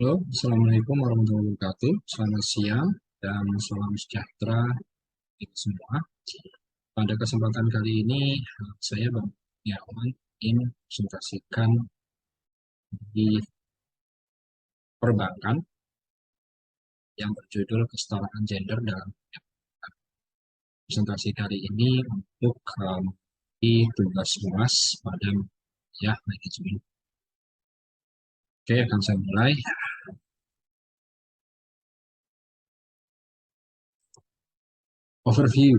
Halo, Assalamualaikum warahmatullahi wabarakatuh. Selamat siang dan salam sejahtera kita semua. Pada kesempatan kali ini, saya Bang Yaman ingin presentasikan di perbankan yang berjudul kesetaraan gender dalam presentasi kali ini untuk di tugas UAS pada ya manajemen. Oke, akan saya mulai. Overview.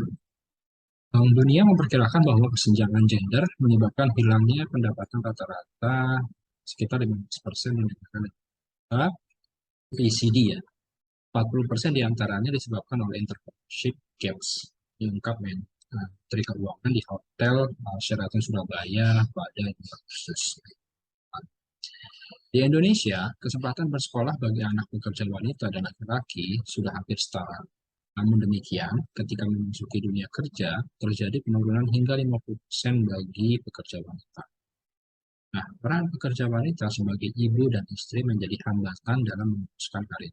Bank Dunia memperkirakan bahwa kesenjangan gender menyebabkan hilangnya pendapatan rata-rata sekitar 15% meningkatkan OECD ya. 40% diantaranya disebabkan oleh entrepreneurship gaps, diungkap Menteri Keuangan di Hotel Sheraton Surabaya pada 2 Agustus. Di Indonesia, kesempatan bersekolah bagi anak pekerja wanita dan laki-laki sudah hampir setara. Namun demikian, ketika memasuki dunia kerja, terjadi penurunan hingga 50% bagi pekerja wanita. Nah, peran pekerja wanita sebagai ibu dan istri menjadi hambatan dalam memutuskan karir.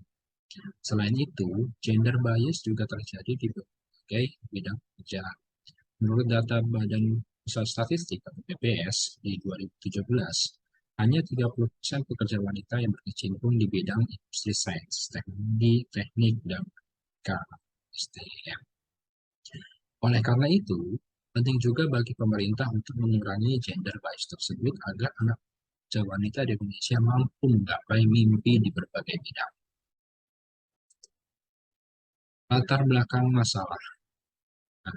Selain itu, gender bias juga terjadi di berbagai bidang pekerjaan. Menurut data Badan Pusat Statistik atau BPS di 2017, hanya 30% pekerja wanita yang berkecimpung di bidang industri sains, teknologi, teknik, dan STM. Oleh karena itu, penting juga bagi pemerintah untuk mengurangi gender bias tersebut agar anak pekerja wanita di Indonesia mampu menggapai mimpi di berbagai bidang. Latar belakang masalah. Nah,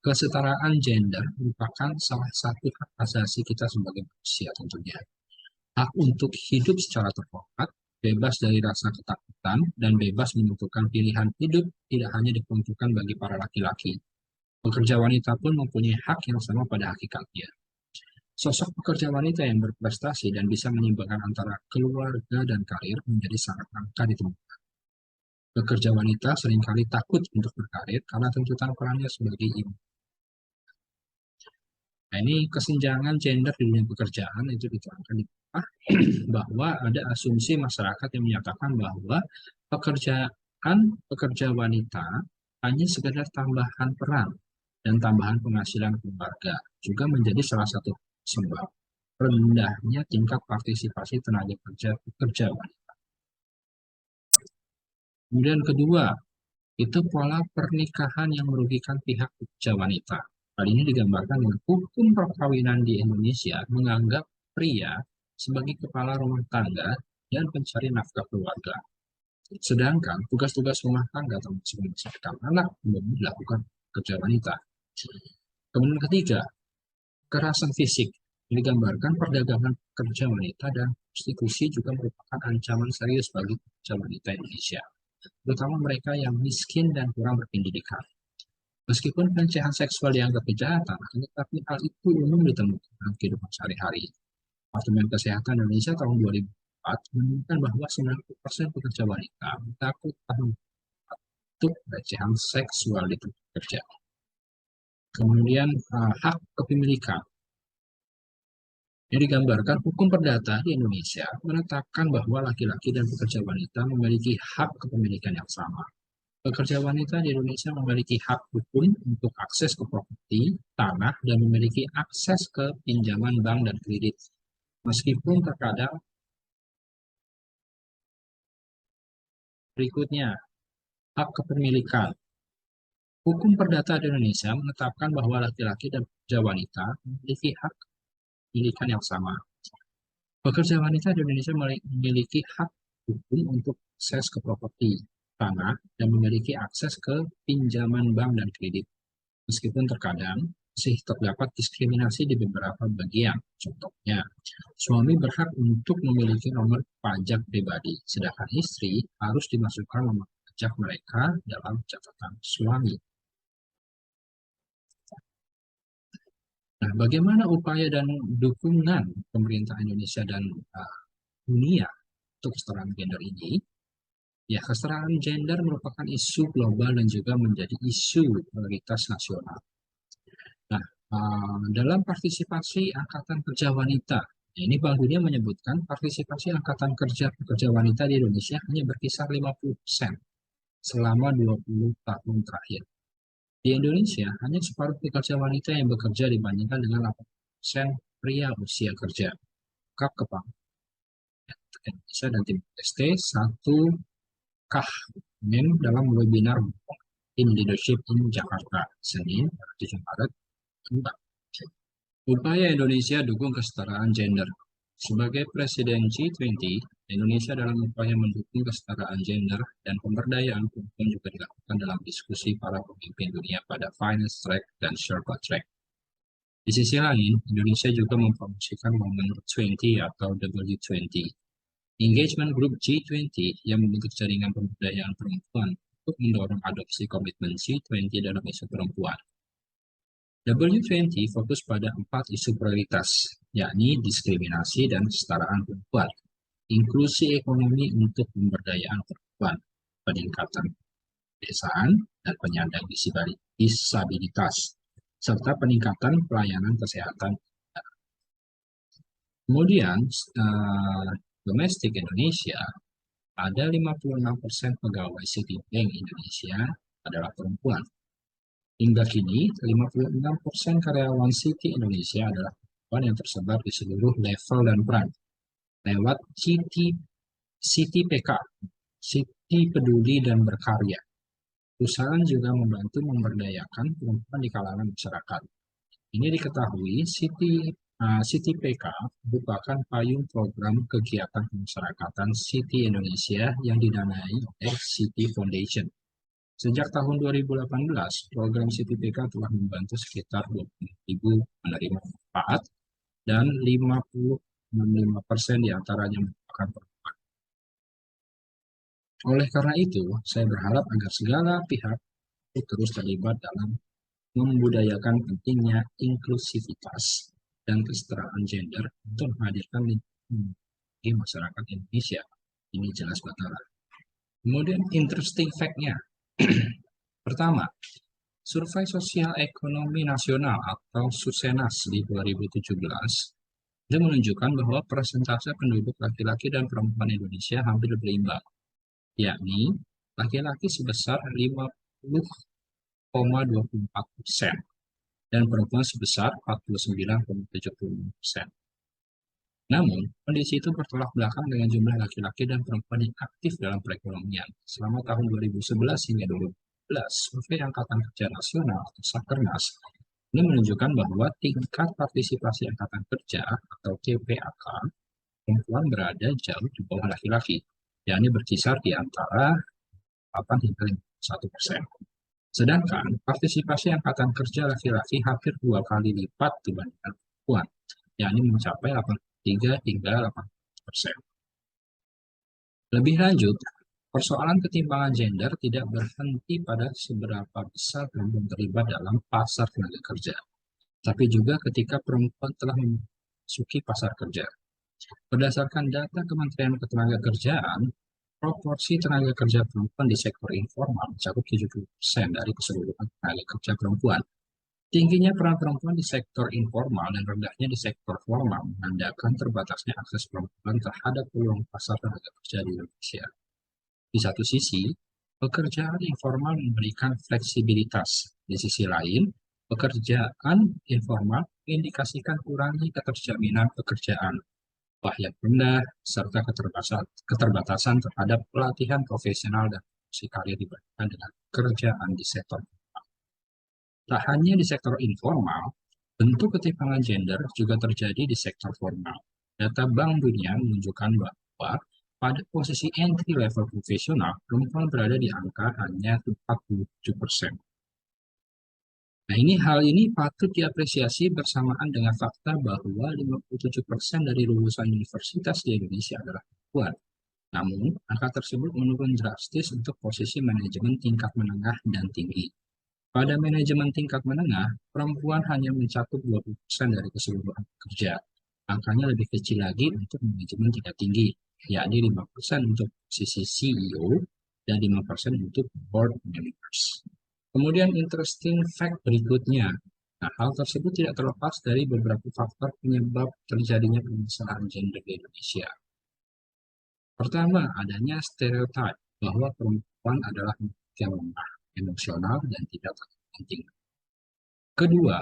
kesetaraan gender merupakan salah satu hak asasi kita sebagai manusia tentunya. Hak untuk hidup secara terhormat, bebas dari rasa ketakutan, dan bebas menentukan pilihan hidup tidak hanya diperuntukkan bagi para laki-laki. Pekerja wanita pun mempunyai hak yang sama pada hakikatnya. Sosok pekerja wanita yang berprestasi dan bisa menyeimbangkan antara keluarga dan karir menjadi sangat langka ditemukan. Pekerja wanita seringkali takut untuk berkarir karena tuntutan perannya sebagai ibu. Nah, ini kesenjangan gender di dunia pekerjaan itu diterangkan di bawah bahwa ada asumsi masyarakat yang menyatakan bahwa pekerja wanita hanya sekedar tambahan peran dan tambahan penghasilan keluarga, juga menjadi salah satu sebab rendahnya tingkat partisipasi tenaga kerja pekerja wanita. Kemudian kedua, itu pola pernikahan yang merugikan pihak pekerja wanita. Hal ini digambarkan dengan hukum perkawinan di Indonesia menganggap pria sebagai kepala rumah tangga dan pencari nafkah keluarga. Sedangkan tugas-tugas rumah tangga termasuk membesarkan anak belum dilakukan pekerja wanita. Kemudian ketiga, kekerasan fisik. Digambarkan perdagangan pekerja wanita dan prostitusi juga merupakan ancaman serius bagi pekerja wanita Indonesia, terutama mereka yang miskin dan kurang berpendidikan. Meskipun pelecehan seksual dianggap kejahatan, tetapi hal itu umum ditemukan dalam kehidupan sehari-hari. Departemen Kesehatan Indonesia tahun 2004 menemukan bahwa 90% pekerja wanita takut untuk pelecehan seksual di tempat kerja. Kemudian hak kepemilikan. Yang digambarkan hukum perdata di Indonesia menetapkan bahwa laki-laki dan pekerja wanita memiliki hak kepemilikan yang sama. Pekerja wanita di Indonesia memiliki hak hukum untuk akses ke properti, tanah, dan memiliki akses ke pinjaman bank dan kredit. Meskipun terkadang berikutnya, hak kepemilikan. Hukum perdata di Indonesia menetapkan bahwa laki-laki dan pekerja wanita memiliki hak kepemilikan yang sama. Pekerja wanita di Indonesia memiliki hak hukum untuk akses ke properti, tanah, dan memiliki akses ke pinjaman bank dan kredit. Meskipun terkadang masih terdapat diskriminasi di beberapa bagian. Contohnya, suami berhak untuk memiliki nomor pajak pribadi, sedangkan istri harus dimasukkan nomor pajak mereka dalam catatan suami. Nah, bagaimana upaya dan dukungan pemerintah Indonesia dan dunia untuk kesetaraan gender ini? Ya, kesetaraan gender merupakan isu global dan juga menjadi isu prioritas nasional. Nah, dalam partisipasi Angkatan Kerja Wanita Ini Bank Dunia menyebutkan partisipasi angkatan kerja pekerja wanita di Indonesia hanya berkisar 50% selama 20 tahun terakhir. Di Indonesia, hanya separuh pekerja wanita yang bekerja dibandingkan dengan 80% pria usia kerja. Kap Kepang Indonesia dan Timor Leste, 1 Kah dalam webinar in Leadership in Jakarta, Senin, 7 Maret. Upaya Indonesia dukung kesetaraan gender. Sebagai Presiden G20, Indonesia dalam upaya mendukung kesetaraan gender dan pemberdayaan perempuan juga dilakukan dalam diskusi para pemimpin dunia pada Finance Track dan Sherpa Track. Di sisi lain, Indonesia juga mempromosikan momen 20 atau W20, Engagement Group G20 yang membentuk jaringan pemberdayaan perempuan untuk mendorong adopsi komitmen G20 dalam isu perempuan. W20 fokus pada 4 isu prioritas, yakni diskriminasi dan kesetaraan perempuan, inklusi ekonomi untuk pemberdayaan perempuan, peningkatan pedesaan dan penyandang disabilitas, serta peningkatan pelayanan kesehatan. Kemudian, domestik Indonesia, ada 56% pegawai Citibank Indonesia adalah perempuan. Hingga kini, 56% karyawan Citi Indonesia adalah perempuan yang tersebar di seluruh level dan peran. Lewat Citi PK, Citi Peduli dan Berkarya. Perusahaan juga membantu memberdayakan perempuan di kalangan masyarakat. Ini diketahui, Citi PK merupakan payung program kegiatan kemasyarakatan Citi Indonesia yang didanai oleh Citi Foundation. Sejak tahun 2018, program Citi PK telah membantu sekitar 20.000 penerima manfaat dan 56% diantaranya merupakan perempuan. Oleh karena itu, saya berharap agar segala pihak terus terlibat dalam membudayakan pentingnya inklusivitas dan kesetaraan gender untuk menghadirkan di masyarakat Indonesia. Ini jelas batara. Kemudian interesting fact-nya. Pertama, Survei Sosial Ekonomi Nasional atau Susenas di 2017 itu menunjukkan bahwa persentase penduduk laki-laki dan perempuan Indonesia hampir berimbang, yakni laki-laki sebesar 50,24% dan perempuan sebesar 49,70%. Namun, kondisi itu bertolak belakang dengan jumlah laki-laki dan perempuan yang aktif dalam perekonomian. Selama tahun 2011 hingga 2012, Survei Angkatan Kerja Nasional atau Sakernas ini menunjukkan bahwa tingkat partisipasi Angkatan Kerja atau TPAK perempuan berada jauh di bawah laki-laki, yakni berkisar di antara 8 hingga 51%. Sedangkan partisipasi Angkatan Kerja laki-laki hampir 2 kali lipat dibandingkan perempuan, yakni mencapai 83 hingga 80%. Lebih lanjut, persoalan ketimpangan gender tidak berhenti pada seberapa besar perempuan terlibat dalam pasar tenaga kerja, tapi juga ketika perempuan telah memasuki pasar kerja. Berdasarkan data Kementerian Ketenagakerjaan, proporsi tenaga kerja perempuan di sektor informal mencakup 70% dari keseluruhan tenaga kerja perempuan. Tingginya peran perempuan di sektor informal dan rendahnya di sektor formal menandakan terbatasnya akses perempuan terhadap peluang pasar tenaga kerja di Indonesia. Di satu sisi, pekerjaan informal memberikan fleksibilitas. Di sisi lain, pekerjaan informal mengindikasikan kurangnya keterjaminan pekerjaan, upah yang rendah, serta keterbatasan terhadap pelatihan profesional dan opsi karir dibandingkan dengan pekerjaan di sektor formal. Tak hanya di sektor informal, bentuk ketimpangan gender juga terjadi di sektor formal. Data Bank Dunia menunjukkan bahwa pada posisi entry level profesional, perempuan berada di angka hanya 47%. Nah, hal ini patut diapresiasi bersamaan dengan fakta bahwa 57% dari lulusan universitas di Indonesia adalah perempuan. Namun, angka tersebut menurun drastis untuk posisi manajemen tingkat menengah dan tinggi. Pada manajemen tingkat menengah, perempuan hanya mencakup 20% dari keseluruhan pekerja. Angkanya lebih kecil lagi untuk manajemen tingkat tinggi, yakni 5% untuk posisi CEO dan 5% untuk board members. Kemudian interesting fact berikutnya, Nah, hal tersebut tidak terlepas dari beberapa faktor penyebab terjadinya permasalahan gender di Indonesia. Pertama, adanya stereotip bahwa perempuan adalah yang lemah, emosional, dan tidak penting. Kedua,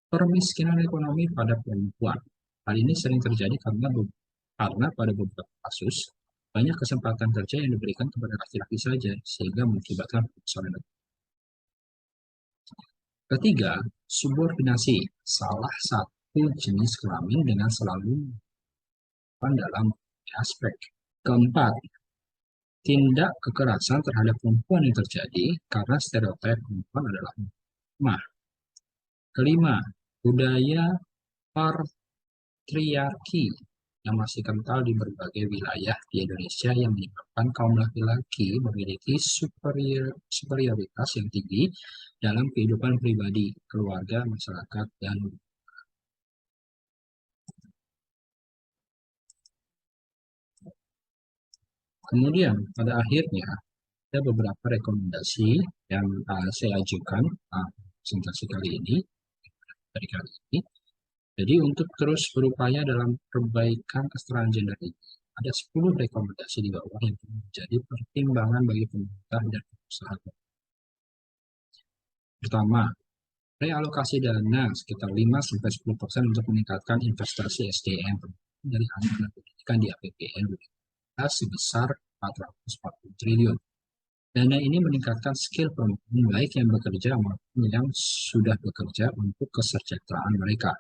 permiskinan ekonomi pada perempuan. Hal ini sering terjadi karena pada beberapa kasus, banyak kesempatan kerja yang diberikan kepada laki-laki saja, sehingga mengakibatkan permasalahan. Ketiga, subordinasi, salah satu jenis kelamin dengan selalu dalam aspek. Keempat, tindak kekerasan terhadap perempuan yang terjadi karena stereotip perempuan adalah lemah. Kelima, budaya patriarki yang masih kental di berbagai wilayah di Indonesia yang menyebabkan kaum laki-laki memiliki superioritas yang tinggi dalam kehidupan pribadi, keluarga, masyarakat, dan kemudian pada akhirnya ada beberapa rekomendasi yang saya ajukan presentasi kali ini dari kali ini. Jadi untuk terus berupaya dalam perbaikan kesetaraan gender ini, ada 10 rekomendasi di bawah yang menjadi pertimbangan bagi pemerintah dan perusahaan. Pertama, realokasi dana sekitar 5-10% untuk meningkatkan investasi SDM dari anggaran pendidikan di APBN sebesar 440 triliun. Dana ini meningkatkan skill perempuan baik yang bekerja maupun yang sudah bekerja untuk kesejahteraan mereka.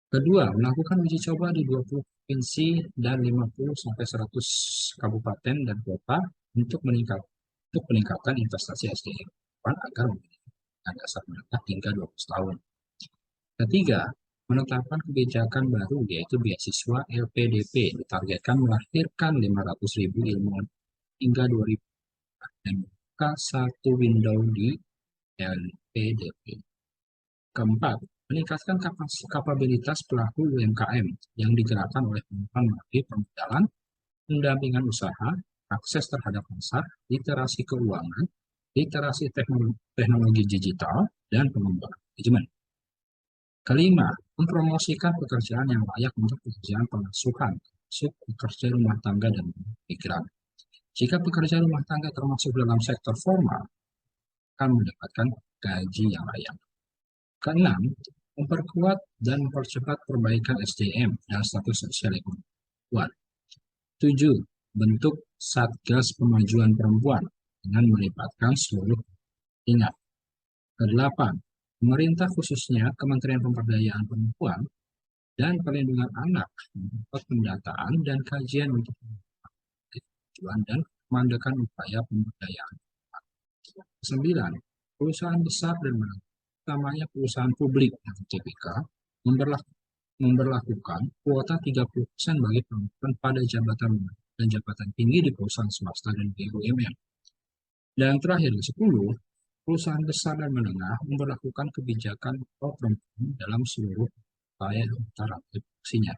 Kedua, melakukan uji coba di 20 provinsi dan 50-100 kabupaten dan kota untuk peningkatan investasi SDM agar memiliki dasar menengah hingga 12 tahun. Ketiga, menetapkan kebijakan baru yaitu beasiswa LPDP ditargetkan melahirkan 500.000 ilmuwan hingga 2000 dan membuka satu window di LPDP. Keempat, meningkatkan kapabilitas pelaku UMKM yang digerakkan oleh perempuan melalui permodalan, pendampingan usaha, akses terhadap pasar, literasi keuangan, literasi teknologi digital, dan pengembangan manajemen. Kelima, mempromosikan pekerjaan yang layak untuk pekerjaan pengasuhan, termasuk pekerja rumah tangga dan migran. Jika pekerja rumah tangga termasuk dalam sektor formal, akan mendapatkan gaji yang layak. Keenam, memperkuat dan mempercepat perbaikan SDM dan status sosial ekonomi perempuan. 7. Bentuk Satgas Pemajuan Perempuan dengan melibatkan seluruh pihak. Kedelapan, pemerintah khususnya Kementerian Pemberdayaan Perempuan dan Perlindungan Anak membuat pendataan dan kajian untuk tujuan dan memandakan upaya pemberdayaan. 9. Perusahaan besar dan menengah, utamanya perusahaan publik atau TPK, memberlakukan kuota 30% bagi perempuan pada jabatan dan jabatan tinggi di perusahaan swasta dan BUMN. Dan yang terakhir, 10. Perusahaan besar dan menengah memberlakukan kebijakan perempuan dalam seluruh upaya rantai produksinya.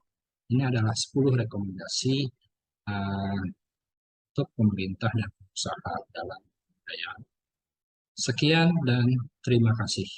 Ini adalah 10 rekomendasi untuk pemerintah dan usaha dalam pemberdayaan. Sekian dan terima kasih.